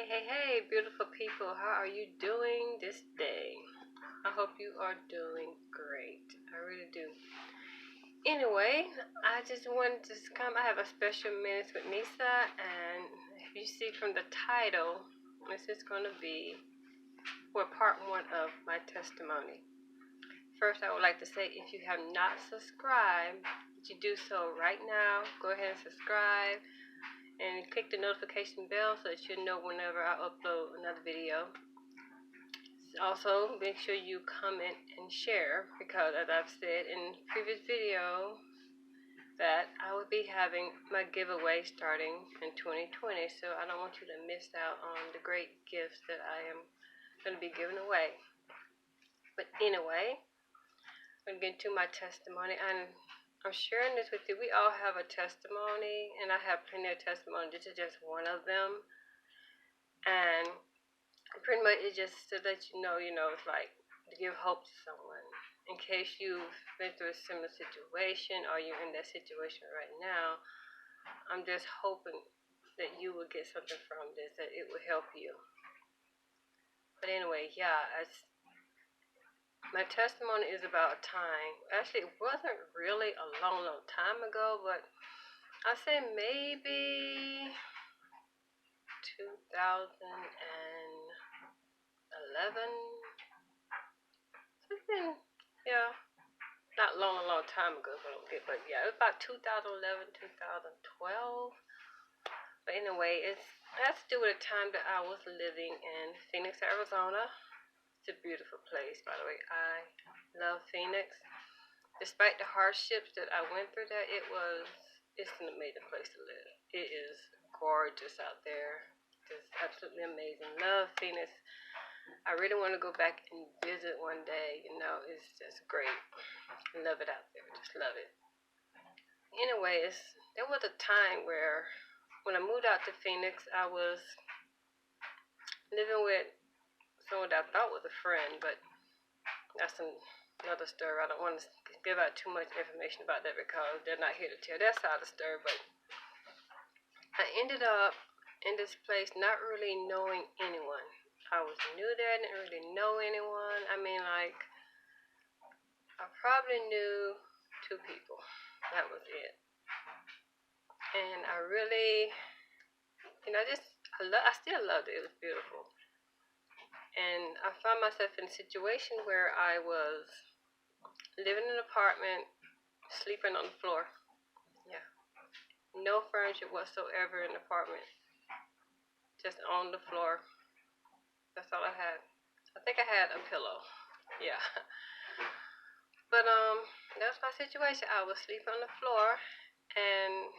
Hey, beautiful people. How are you doing this day? I hope you are doing great. I really do. Anyway, I just wanted to come. I have a special minutes with Nisa, and if you see from the title, this is going to be part one of my testimony. First, I would like to say if you have not subscribed, you do so right now. Go ahead and subscribe and click the notification bell so that you'll know whenever I upload another video. Also, make sure you comment and share because, as I've said in previous video, that I will be having my giveaway starting in 2020. So I don't want you to miss out on the great gifts that I am going to be giving away. But anyway, I'm going to get to my testimony, and I'm sharing this with you. We all have a testimony, and I have plenty of testimony. This is just one of them. And pretty much it's just to let you know, it's like to give hope to someone. In case you've been through a similar situation or you're in that situation right now, I'm just hoping that you will get something from this, that it will help you. But anyway, my testimony is about a time. Actually, it wasn't really a long time ago, but I say maybe 2011. It's been, not long time ago, but yeah, it was about 2011, 2012. But anyway, it has to do with a time that I was living in Phoenix, Arizona. It's a beautiful place, by the way. I love Phoenix. Despite the hardships that I went through there, it's an amazing place to live. It is gorgeous out there. It's absolutely amazing. Love Phoenix. I really want to go back and visit one day. It's just great. Love it out there. Just love it. Anyway, there was a time where when I moved out to Phoenix, I was living with someone that I thought was a friend, but that's another story. I don't want to give out too much information about that because they're not here to tell that side of the story. But I ended up in this place not really knowing anyone. I was new there, I didn't really know anyone. I mean, like, I probably knew 2 people. That was it. And I really, I still loved it. It was beautiful. And I found myself in a situation where I was living in an apartment, sleeping on the floor. Yeah. No furniture whatsoever in the apartment. Just on the floor. That's all I had. I think I had a pillow. Yeah. But that was my situation. I was sleeping on the floor, and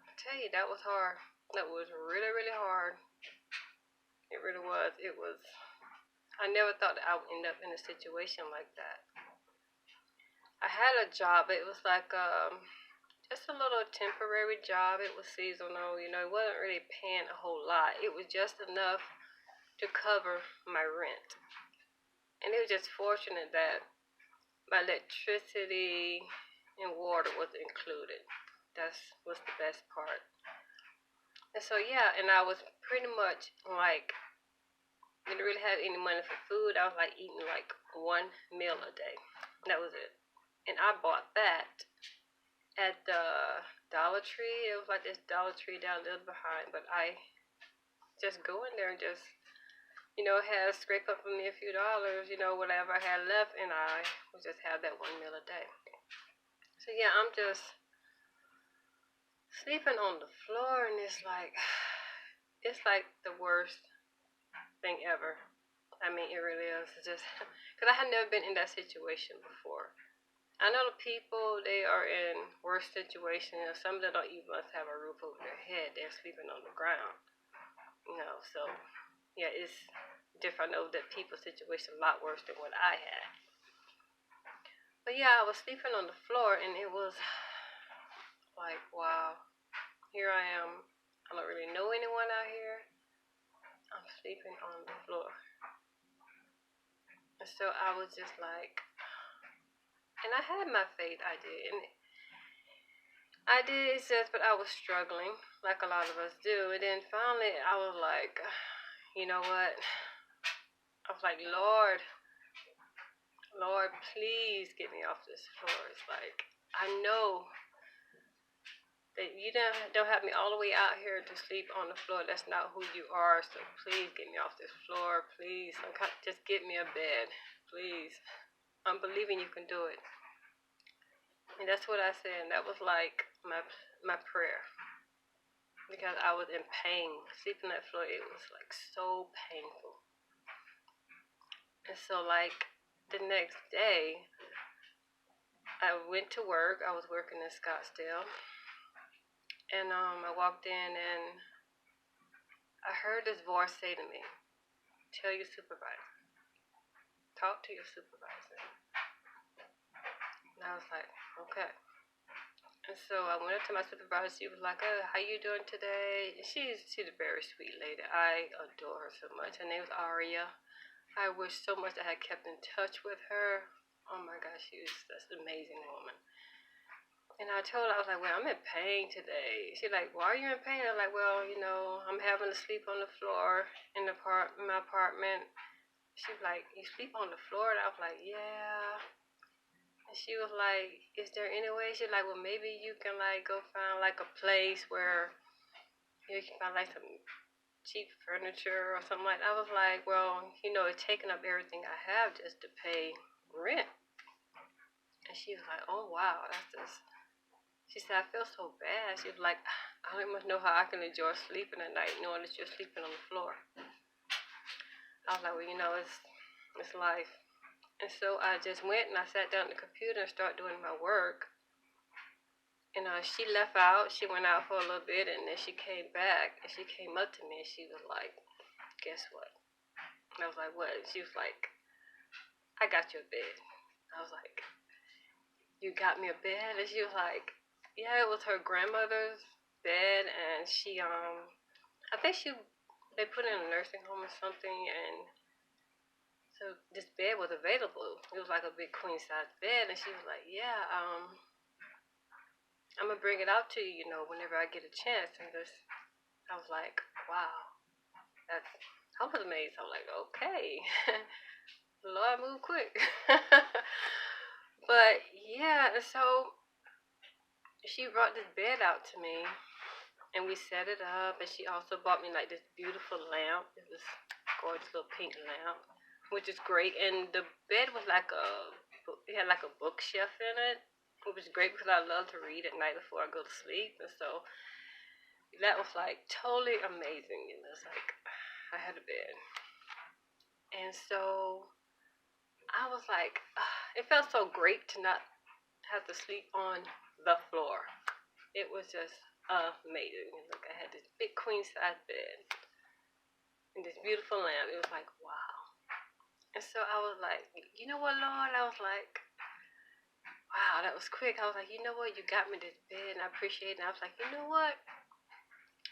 I tell you, that was hard. That was really, really hard. It really was. I never thought that I would end up in a situation like that. I had a job, but it was like just a little temporary job. It was seasonal, it wasn't really paying a whole lot. It was just enough to cover my rent. And it was just fortunate that my electricity and water was included. That was the best part. And so, and I was pretty much like, didn't really have any money for food. I was like eating like 1 meal a day. That was it. And I bought that at the Dollar Tree. It was like this Dollar Tree down a little behind, but I just go in there and just, had scrape up for me a few dollars, whatever I had left, and I would just have that 1 meal a day. So I'm just sleeping on the floor, and it's like the worst thing ever. I mean, it really is. It's just because I had never been in that situation before. I know the people, they are in worse situations. Some of them don't even have a roof over their head. They're sleeping on the ground. So it's different. I know that people's situation is a lot worse than what I had. But I was sleeping on the floor, and it was like, wow, here I am. I don't really know anyone out here. I'm sleeping on the floor. And so I was just like, and I had my faith, I did. And I did, but I was struggling. like a lot of us do. And then finally, I was like, you know what? I was like, Lord, please get me off this floor. It's like, I know that you don't have me all the way out here to sleep on the floor. That's not who you are. So please get me off this floor. Please, just get me a bed. Please. I'm believing you can do it. And that's what I said. And that was like my prayer. Because I was in pain. Sleeping on that floor, it was like so painful. And so like the next day, I went to work. I was working in Scottsdale. And I walked in and I heard this voice say to me, tell your supervisor. Talk to your supervisor. And I was like, okay. And so I went up to my supervisor. She was like, oh, how you doing today? She's a very sweet lady. I adore her so much. Her name was Aria. I wish so much I had kept in touch with her. Oh my gosh, she was such an amazing woman. And I told her, I was like, well, I'm in pain today. She's like, why are you in pain? I'm like, well, I'm having to sleep on the floor in my apartment. She was like, you sleep on the floor? And I was like, yeah. And she was like, is there any way? She's like, well, maybe you can like go find like a place where you can find like some cheap furniture or something like that. I was like, well, it's taking up everything I have just to pay rent. And she was like, oh wow, that's just. She said, I feel so bad. She was like, I don't even know how I can enjoy sleeping at night knowing that you're sleeping on the floor. I was like, well, it's life. And so I just went and I sat down at the computer and started doing my work. And she left out. She went out for a little bit and then she came back and she came up to me and she was like, guess what? And I was like, what? And she was like, I got you a bed. I was like, you got me a bed? And she was like, yeah, it was her grandmother's bed, and she I think they put her in a nursing home or something, and so this bed was available. It was like a big queen size bed, and she was like, yeah, I'm gonna bring it out to you, whenever I get a chance. And I was like, wow, I was amazed. I was like, okay, Lord, move quick. But yeah, so she brought this bed out to me and we set it up, and she also bought me like this beautiful lamp. It was a gorgeous little pink lamp, which is great. And the bed was it had like a bookshelf in it, which was great because I love to read at night before I go to sleep. And so that was like totally amazing. And it's like I had a bed. And so I was like, it felt so great to not have to sleep on the floor. It was just amazing. Look, I had this big queen size bed and this beautiful lamp. It was like, wow. And so I was like, you know what, Lord? I was like, wow, that was quick. I was like, you know what? You got me this bed and I appreciate it. And I was like, you know what?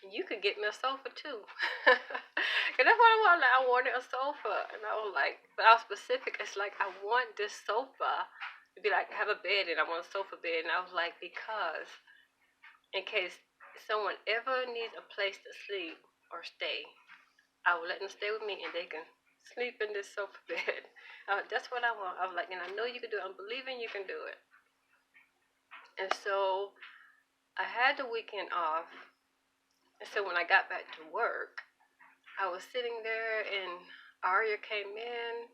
You could get me a sofa too. And that's what I wanted. Like, I wanted a sofa. And I was like, but I was specific. It's like, I want this sofa to be like, have a bed and I want a sofa bed. And I was like, because in case someone ever needs a place to sleep or stay, I will let them stay with me and they can sleep in this sofa bed. That's what I want. I was like, and I know you can do it. I'm believing you can do it. And so I had the weekend off. And so when I got back to work, I was sitting there and Aria came in.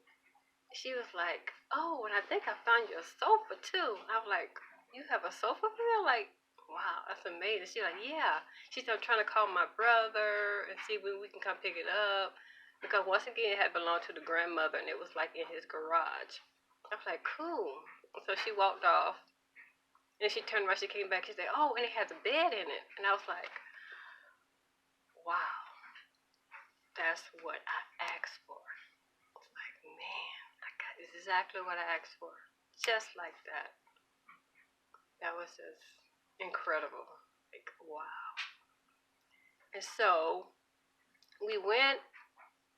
She was like, oh, and I think I found you a sofa too. I was like, you have a sofa here? Like, wow, that's amazing. She's like, yeah. She said, I'm trying to call my brother and see when we can come pick it up. Because once again, it had belonged to the grandmother and it was like in his garage. I was like, cool. So she walked off. And she turned around, she came back, she said, oh, and it has a bed in it. And I was like, wow, that's what I asked for. I was like, man, I got exactly what I asked for. Just like that. That was just incredible. Like, wow. And so we went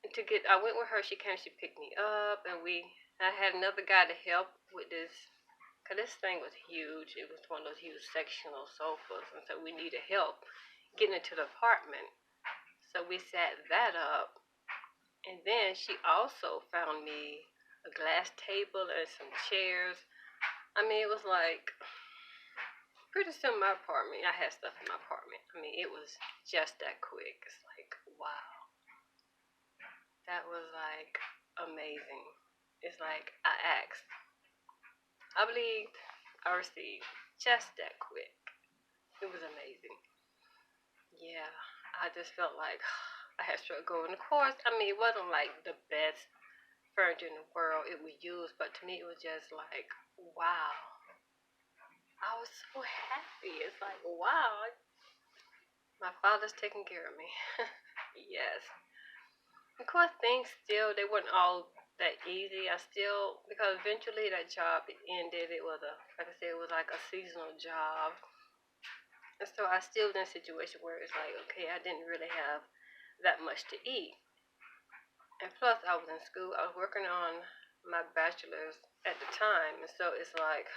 I went with her, she came, she picked me up, and I had another guy to help with this. Because this thing was huge. It was one of those huge sectional sofas, and so we needed help getting into the apartment. So we sat that up. And then she also found me a glass table and some chairs. I mean, it was like pretty soon my apartment. I had stuff in my apartment. I mean, it was just that quick. It's like, wow. That was like amazing. It's like I asked, I believed, I received just that quick. It was amazing. Yeah, I just felt like I had struggled. And of course, I mean, it wasn't like the best furniture in the world it was used, but to me, it was just like, wow. I was so happy. It's like, wow, my father's taking care of me. Yes. Of course, things still, they weren't all that easy. I still, because eventually that job ended. It was like I said, it was like a seasonal job. And so I still was in a situation where it's like, okay, I didn't really have that much to eat. And plus, I was in school. I was working on my bachelor's at the time. And so it's like,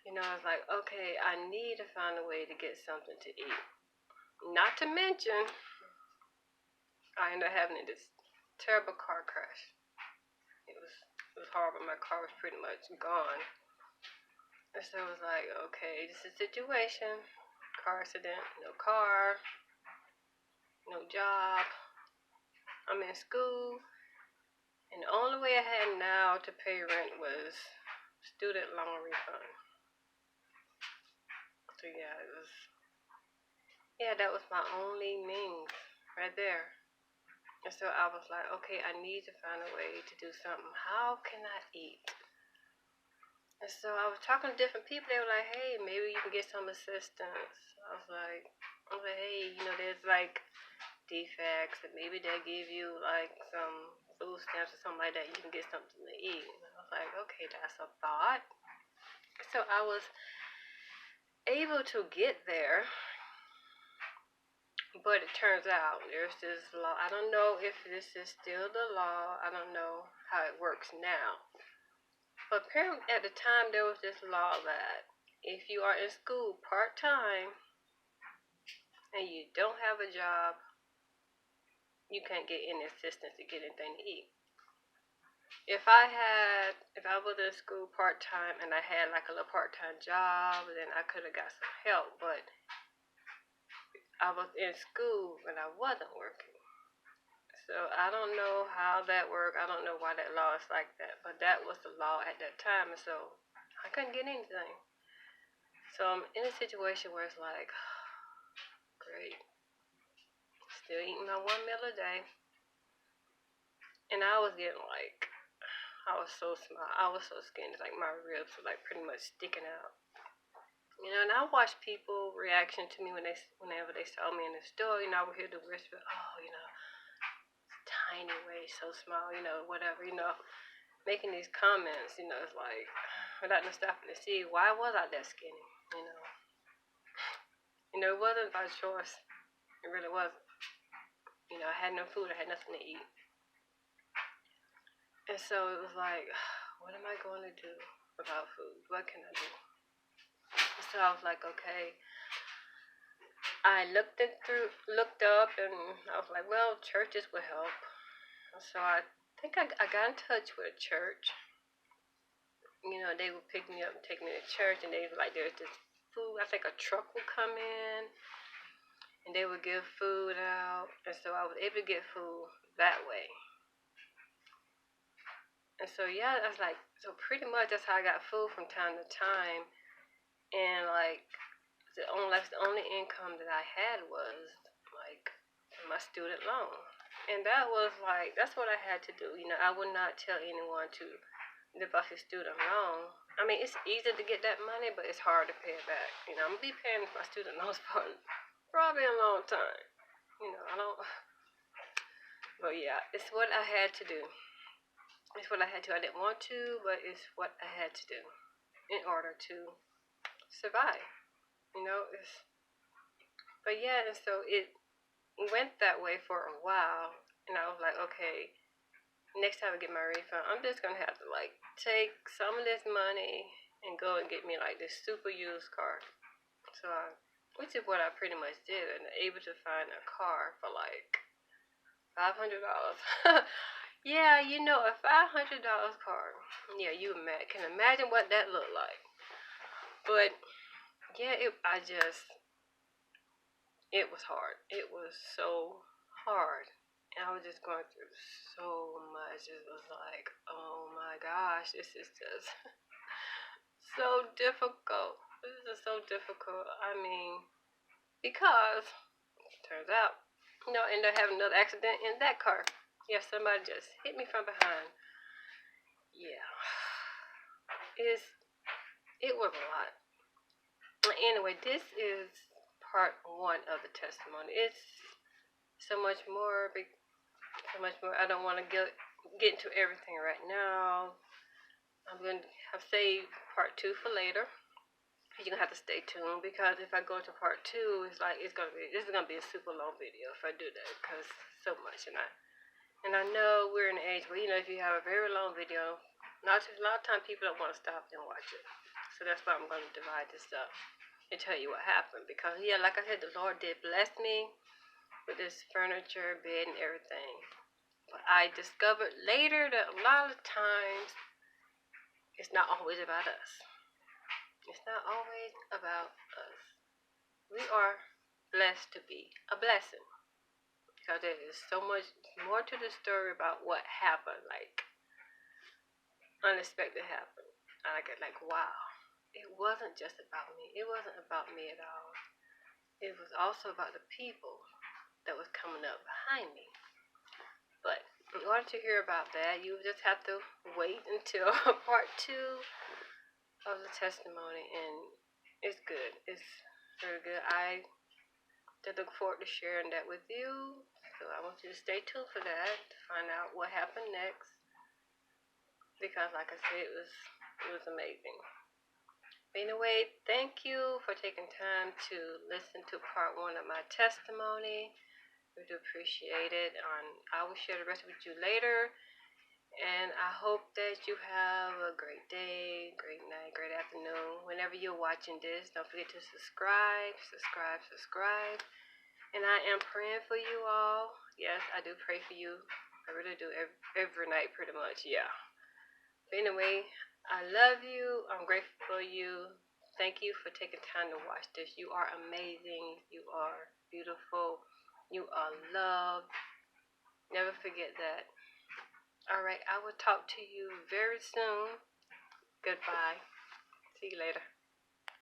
it's like, okay, I need to find a way to get something to eat. Not to mention, I ended up having this terrible car crash. It was horrible. My car was pretty much gone. And so it was like, okay, this is a situation. Car accident, no car, no job. I'm in school. And the only way I had now to pay rent was student loan refund. So that was my only means right there. And so I was like, okay, I need to find a way to do something. How can I eat? And so I was talking to different people. They were like, hey, maybe you can get some assistance. I was like, hey, there's like defects, and maybe they'll give you like some food stamps or something like that. You can get something to eat. And I was like, okay, that's a thought. So I was able to get there, but it turns out there's this law. I don't know if this is still the law. I don't know how it works now. But apparently at the time there was this law that if you are in school part-time and you don't have a job, you can't get any assistance to get anything to eat. If I was in school part-time and I had like a little part-time job, then I could have got some help. But I was in school and I wasn't working. So I don't know how that worked. I don't know why that law is like that. But that was the law at that time. And so I couldn't get anything. So I'm in a situation where it's like, great. Still eating my one meal a day. And I was getting like, I was so small. I was so skinny. Like my ribs were like pretty much sticking out. And I watched people reaction to me whenever they saw me in the store. I would hear the whisper, oh, tiny waist, so small, whatever, making these comments, it's like, without them stopping to see, why was I that skinny, it wasn't by choice, it really wasn't, I had no food, I had nothing to eat, and so it was like, what am I going to do about food, what can I do, and so I was like, okay, I looked up, and I was like, well, churches will help, and so I think I got in touch with a church. They would pick me up and take me to church, and they were like, there's this food. I think a truck would come in, and they would give food out, and so I was able to get food that way. And so I was like, so pretty much that's how I got food from time to time, and like the only income that I had was like my student loan, and that was like that's what I had to do. I would not tell anyone to live off his student loan. I mean, it's easy to get that money, but it's hard to pay it back. I'm gonna be paying my student loans for probably a long time. I don't. But yeah, it's what I had to do. It's what I had to. I didn't want to, but it's what I had to do in order to survive. It's. But yeah, and so it went that way for a while, and I was like, okay, next time I get my refund, I'm just gonna have to like take some of this money and go and get me like this super used car. So I which is what I pretty much did, and able to find a car for like $500. Yeah, you know, a $500 car. Yeah, you can imagine what that looked like. But yeah, it was hard. It was so hard. And I was just going through so much. It was like, oh my gosh, this is just so difficult. This is so difficult. I mean, because it turns out, I ended up having another accident in that car. Yeah, somebody just hit me from behind. Yeah, it was a lot. Anyway, this is part one of the testimony. It's so much more, so much more. I don't want to get into everything right now. I'm going to have saved part two for later. You're gonna have to stay tuned, because if I go to part two, this is gonna be a super long video if I do that, because so much. And I know we're in an age where, if you have a very long video, a lot of time people don't want to stop and watch it. So that's why I'm going to divide this up and tell you what happened. Because yeah, like I said, the Lord did bless me with this furniture, bed, and everything. But I discovered later that a lot of times it's not always about us. It's not always about us. We are blessed to be a blessing, because there is so much more to the story about what happened, like unexpected happened. And I get like, wow, it wasn't just about me. It wasn't about me at all. It was also about the people that was coming up behind me. But in order to hear about that, you just have to wait until part two of the testimony, and it's good. It's very good. I look forward to sharing that with you. So I want you to stay tuned for that to find out what happened next. Because like I said, it was amazing. But anyway, thank you for taking time to listen to part one of my testimony. We do appreciate it. I will share the rest with you later. And I hope that you have a great day, great night, great afternoon. Whenever you're watching this, don't forget to subscribe. And I am praying for you all. Yes, I do pray for you. I really do every night pretty much, yeah. But anyway, I love you. I'm grateful for you. Thank you for taking time to watch this. You are amazing. You are beautiful. You are loved. Never forget that. All right, I will talk to you very soon. Goodbye. See you later.